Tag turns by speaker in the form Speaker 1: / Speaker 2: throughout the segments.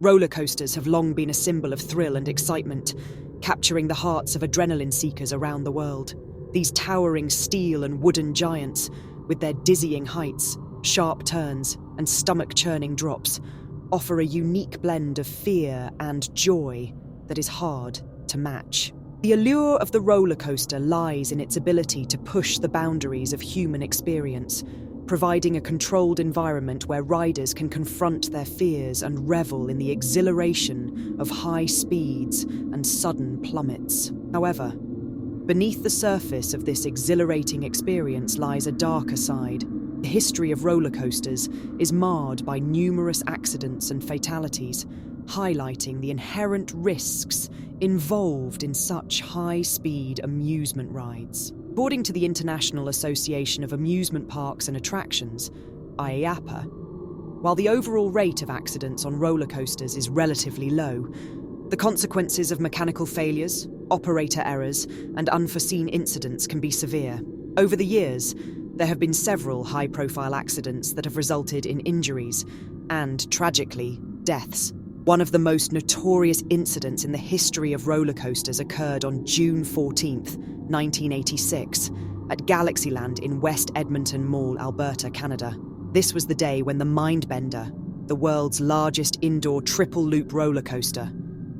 Speaker 1: Roller coasters have long been a symbol of thrill and excitement, capturing the hearts of adrenaline seekers around the world. These towering steel and wooden giants, with their dizzying heights, sharp turns, and stomach-churning drops, offer a unique blend of fear and joy that is hard to match. The allure of the roller coaster lies in its ability to push the boundaries of human experience, providing a controlled environment where riders can confront their fears and revel in the exhilaration of high speeds and sudden plummets. However, beneath the surface of this exhilarating experience lies a darker side. The history of roller coasters is marred by numerous accidents and fatalities, highlighting the inherent risks involved in such high-speed amusement rides. According to the International Association of Amusement Parks and Attractions, IAAPA, while the overall rate of accidents on roller coasters is relatively low, the consequences of mechanical failures, operator errors, and unforeseen incidents can be severe. Over the years, there have been several high-profile accidents that have resulted in injuries and, tragically, deaths. One of the most notorious incidents in the history of roller coasters occurred on June 14th, 1986, at Galaxyland in West Edmonton Mall, Alberta, Canada. This was the day when the Mindbender, the world's largest indoor triple-loop roller coaster,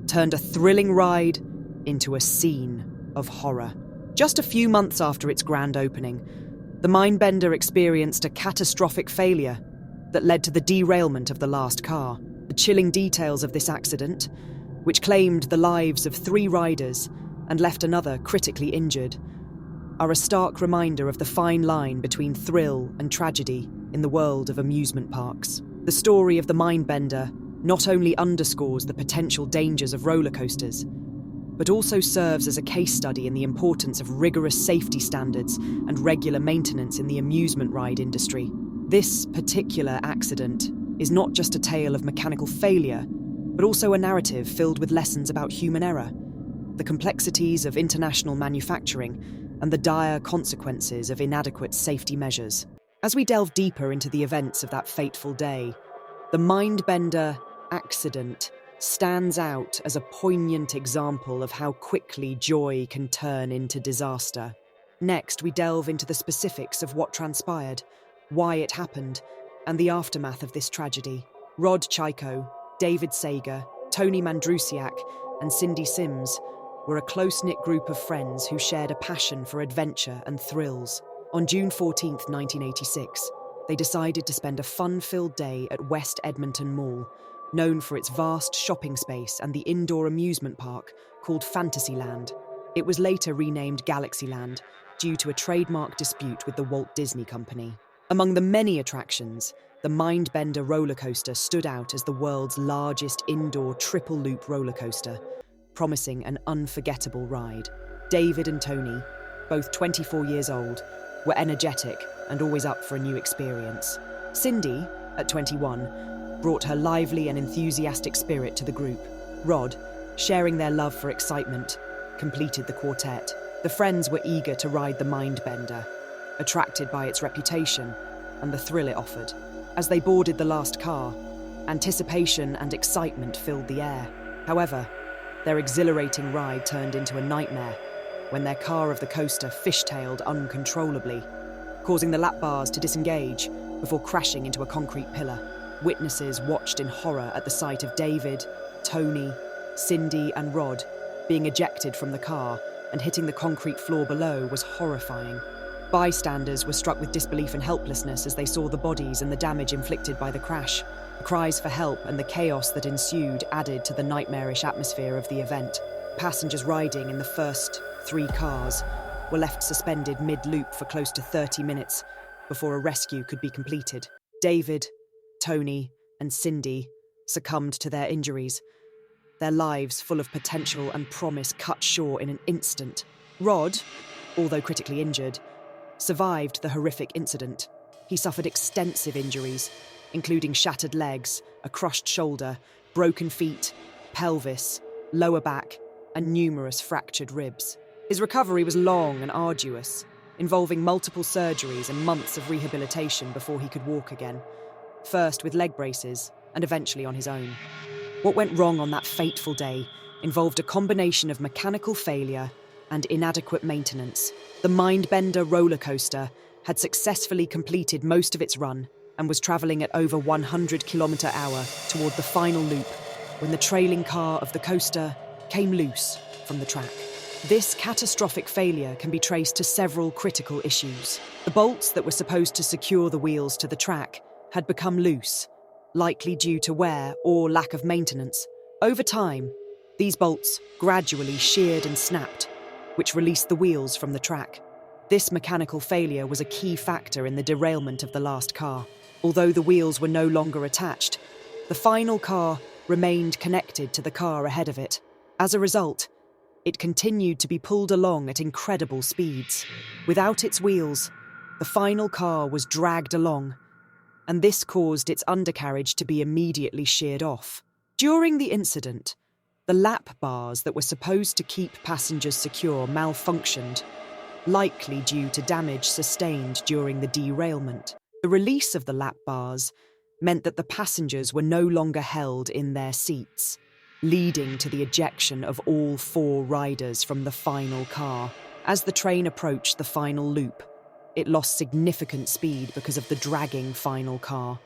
Speaker 1: turned a thrilling ride into a scene of horror. Just a few months after its grand opening, the Mindbender experienced a catastrophic failure that led to the derailment of the last car. The chilling details of this accident, which claimed the lives of 3 riders and left another critically injured, are a stark reminder of the fine line between thrill and tragedy in the world of amusement parks. The story of the Mindbender not only underscores the potential dangers of roller coasters, but also serves as a case study in the importance of rigorous safety standards and regular maintenance in the amusement ride industry. This particular accident is not just a tale of mechanical failure, but also a narrative filled with lessons about human error, the complexities of international manufacturing, and the dire consequences of inadequate safety measures. As we delve deeper into the events of that fateful day, the Mindbender accident stands out as a poignant example of how quickly joy can turn into disaster. Next, we delve into the specifics of what transpired, why it happened, and the aftermath of this tragedy. Rod Chayko, David Sager, Tony Mandrusiak, and Cindy Sims were a close-knit group of friends who shared a passion for adventure and thrills. On June 14, 1986, they decided to spend a fun-filled day at West Edmonton Mall, known for its vast shopping space and the indoor amusement park called Fantasyland. It was later renamed Galaxyland due to a trademark dispute with the Walt Disney Company. Among the many attractions, the Mindbender roller coaster stood out as the world's largest indoor triple-loop roller coaster, promising an unforgettable ride. David and Tony, both 24 years old, were energetic and always up for a new experience. Cindy, at 21, brought her lively and enthusiastic spirit to the group. Rod, sharing their love for excitement, completed the quartet. The friends were eager to ride the Mindbender, attracted by its reputation and the thrill it offered. As they boarded the last car, anticipation and excitement filled the air. However, their exhilarating ride turned into a nightmare when their car of the coaster fishtailed uncontrollably, causing the lap bars to disengage before crashing into a concrete pillar. Witnesses watched in horror at the sight of David, Tony, Cindy, and Rod being ejected from the car and hitting the concrete floor below was horrifying. Bystanders were struck with disbelief and helplessness as they saw the bodies and the damage inflicted by the crash. The cries for help and the chaos that ensued added to the nightmarish atmosphere of the event. Passengers riding in the first 3 cars were left suspended mid-loop for close to 30 minutes before a rescue could be completed. David, Tony, and Cindy succumbed to their injuries, their lives full of potential and promise cut short in an instant. Rod, although critically injured, survived the horrific incident. He suffered extensive injuries, including shattered legs, a crushed shoulder, broken feet, pelvis, lower back, and numerous fractured ribs. His recovery was long and arduous, involving multiple surgeries and months of rehabilitation before he could walk again, first with leg braces and eventually on his own. What went wrong on that fateful day involved a combination of mechanical failure and inadequate maintenance. The Mindbender roller coaster had successfully completed most of its run and was travelling at over 100 km/h toward the final loop when the trailing car of the coaster came loose from the track. This catastrophic failure can be traced to several critical issues. The bolts that were supposed to secure the wheels to the track had become loose, likely due to wear or lack of maintenance. Over time, these bolts gradually sheared and snapped, which released the wheels from the track. This mechanical failure was a key factor in the derailment of the last car. Although the wheels were no longer attached, the final car remained connected to the car ahead of it. As a result, it continued to be pulled along at incredible speeds. Without its wheels, the final car was dragged along, and this caused its undercarriage to be immediately sheared off. During the incident, the lap bars that were supposed to keep passengers secure malfunctioned, likely due to damage sustained during the derailment. The release of the lap bars meant that the passengers were no longer held in their seats, leading to the ejection of all 4 riders from the final car. As the train approached the final loop, it lost significant speed because of the dragging final car.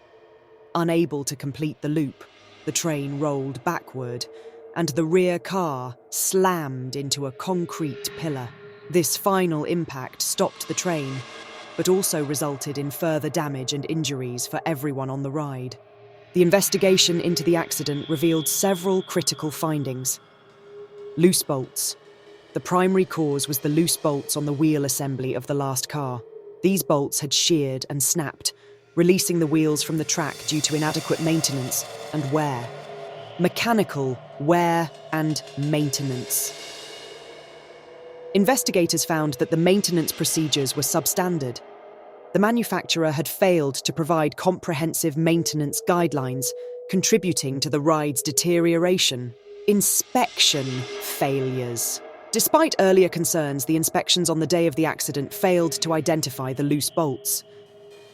Speaker 1: Unable to complete the loop, the train rolled backward, and the rear car slammed into a concrete pillar. This final impact stopped the train, but also resulted in further damage and injuries for everyone on the ride. The investigation into the accident revealed several critical findings. Loose bolts. The primary cause was the loose bolts on the wheel assembly of the last car. These bolts had sheared and snapped, releasing the wheels from the track due to inadequate maintenance and wear. Mechanical wear and maintenance. Investigators found that the maintenance procedures were substandard. The manufacturer had failed to provide comprehensive maintenance guidelines, contributing to the ride's deterioration. Inspection failures. Despite earlier concerns, the inspections on the day of the accident failed to identify the loose bolts.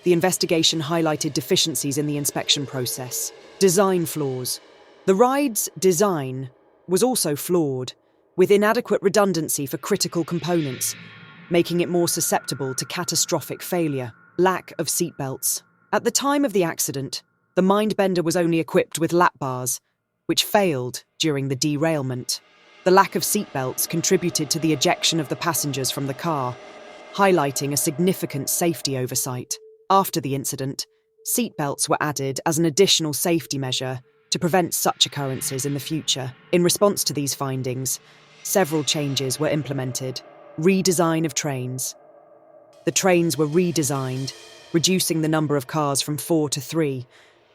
Speaker 1: The investigation highlighted deficiencies in the inspection process. Design flaws. The ride's design was also flawed, with inadequate redundancy for critical components, making it more susceptible to catastrophic failure. Lack of seatbelts. At the time of the accident, the Mindbender was only equipped with lap bars, which failed during the derailment. The lack of seatbelts contributed to the ejection of the passengers from the car, highlighting a significant safety oversight. After the incident, seatbelts were added as an additional safety measure to prevent such occurrences in the future. In response to these findings, several changes were implemented. Redesign of trains. The trains were redesigned, reducing the number of cars from 4 to 3,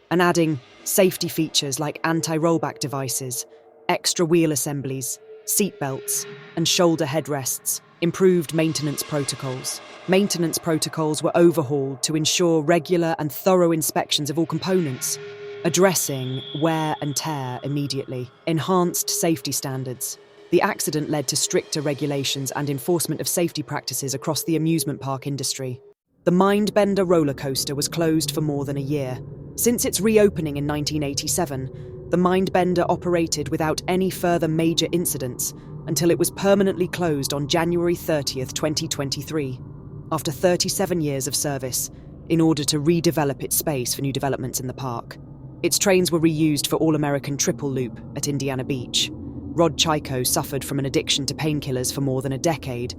Speaker 1: and adding safety features like anti-rollback devices, extra wheel assemblies, seatbelts, and shoulder headrests. Improved maintenance protocols. Maintenance protocols were overhauled to ensure regular and thorough inspections of all components, addressing wear and tear immediately. Enhanced safety standards. The accident led to stricter regulations and enforcement of safety practices across the amusement park industry. The Mindbender roller coaster was closed for more than a year. Since its reopening in 1987, the Mindbender operated without any further major incidents until it was permanently closed on January 30th, 2023, after 37 years of service, in order to redevelop its space for new developments in the park. Its trains were reused for All-American Triple Loop at Indiana Beach. Rod Chayko suffered from an addiction to painkillers for more than a decade,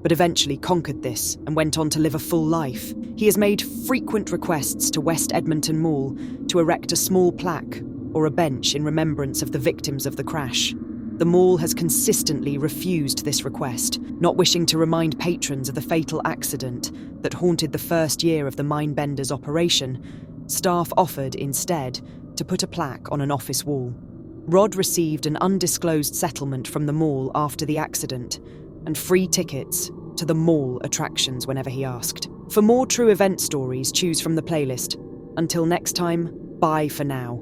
Speaker 1: but eventually conquered this and went on to live a full life. He has made frequent requests to West Edmonton Mall to erect a small plaque or a bench in remembrance of the victims of the crash. The mall has consistently refused this request, not wishing to remind patrons of the fatal accident that haunted the first year of the Mindbender's operation. Staff offered, instead, to put a plaque on an office wall. Rod received an undisclosed settlement from the mall after the accident and free tickets to the mall attractions whenever he asked. For more true event stories, choose from the playlist. Until next time, bye for now.